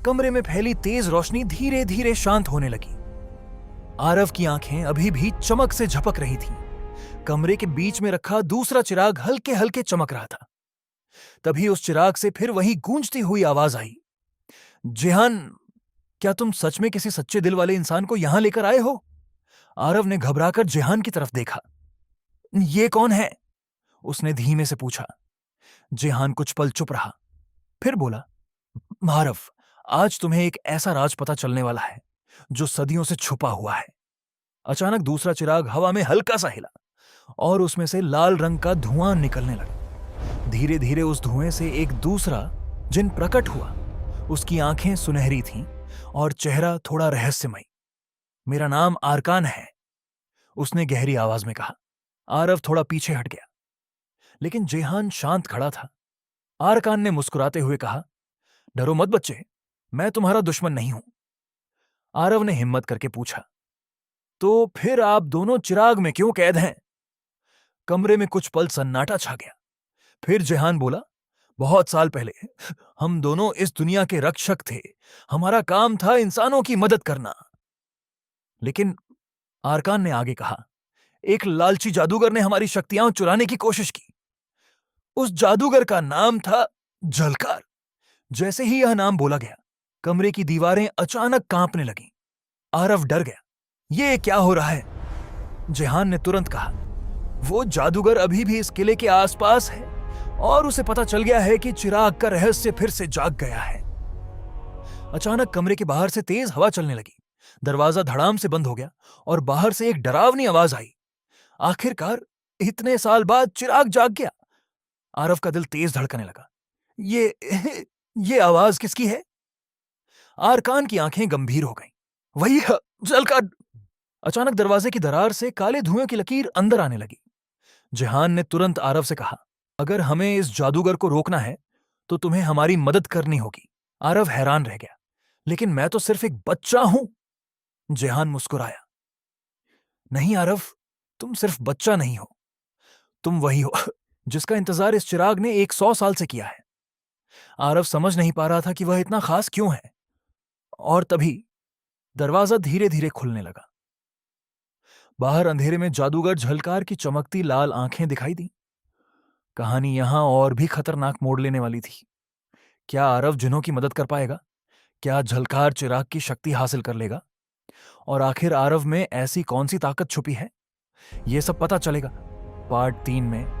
कमरे में फैली तेज रोशनी धीरे धीरे शांत होने लगी। आरव की आंखें अभी भी चमक से झपक रही थीं। कमरे के बीच में रखा दूसरा चिराग हल्के हल्के चमक रहा था। तभी उस चिराग से फिर वही गूंजती हुई आवाज आई, जेहान, क्या तुम सच में किसी सच्चे दिल वाले इंसान को यहां लेकर आए हो? आरव ने घबराकर जेहान की तरफ देखा। ये कौन है? उसने धीमे से पूछा। जेहान कुछ पल चुप रहा, फिर बोला, आरव, आज तुम्हें एक ऐसा राज पता चलने वाला है जो सदियों से छुपा हुआ है। अचानक दूसरा चिराग हवा में हल्का सा हिला और उसमें से लाल रंग का धुआं निकलने लगा। धीरे धीरे उस धुएं से एक दूसरा जिन प्रकट हुआ। उसकी आंखें सुनहरी थीं और चेहरा थोड़ा रहस्यमयी। मेरा नाम आरकान है, उसने गहरी आवाज में कहा। आरव थोड़ा पीछे हट गया, लेकिन जेहान शांत खड़ा था। आरकान ने मुस्कुराते हुए कहा, डरो मत बच्चे, मैं तुम्हारा दुश्मन नहीं हूं। आरव ने हिम्मत करके पूछा, तो फिर आप दोनों चिराग में क्यों कैद हैं? कमरे में कुछ पल सन्नाटा छा गया। फिर जेहान बोला, बहुत साल पहले हम दोनों इस दुनिया के रक्षक थे। हमारा काम था इंसानों की मदद करना। लेकिन आरकान ने आगे कहा, एक लालची जादूगर ने हमारी शक्तियां चुराने की कोशिश की। उस जादूगर का नाम था झलकार। जैसे ही यह नाम बोला गया, कमरे की दीवारें अचानक कांपने लगीं। आरव डर गया। ये क्या हो रहा है? जेहान ने तुरंत कहा, वो जादूगर अभी भी इस किले के आसपास है और उसे पता चल गया है कि चिराग का रहस्य फिर से जाग गया है। अचानक कमरे के बाहर से तेज हवा चलने लगी। दरवाजा धड़ाम से बंद हो गया और बाहर से एक डरावनी आवाज आई, आखिरकार इतने साल बाद चिराग जाग गया। आरव का दिल तेज धड़कने लगा। ये आवाज किसकी है? आरकान की आंखें गंभीर हो गईं। वही है, झलकार। अचानक दरवाजे की दरार से काले धुएं की लकीर अंदर आने लगी। जेहान ने तुरंत आरव से कहा, अगर हमें इस जादूगर को रोकना है तो तुम्हें हमारी मदद करनी होगी। आरव हैरान रह गया, लेकिन मैं तो सिर्फ एक बच्चा हूं। जेहान मुस्कुराया, नहीं आरव, तुम सिर्फ बच्चा नहीं हो, तुम वही हो जिसका इंतजार इस चिराग ने 100 साल से किया है। आरव समझ नहीं पा रहा था कि वह इतना खास क्यों है। और तभी दरवाजा धीरे धीरे खुलने लगा। बाहर अंधेरे में जादूगर झलकार की चमकती लाल आंखें दिखाई दी। कहानी यहां और भी खतरनाक मोड़ लेने वाली थी। क्या आरव जिन्हों की मदद कर पाएगा? क्या झलकार चिराग की शक्ति हासिल कर लेगा? और आखिर आरव में ऐसी कौन सी ताकत छुपी है? यह सब पता चलेगा पार्ट 3 में।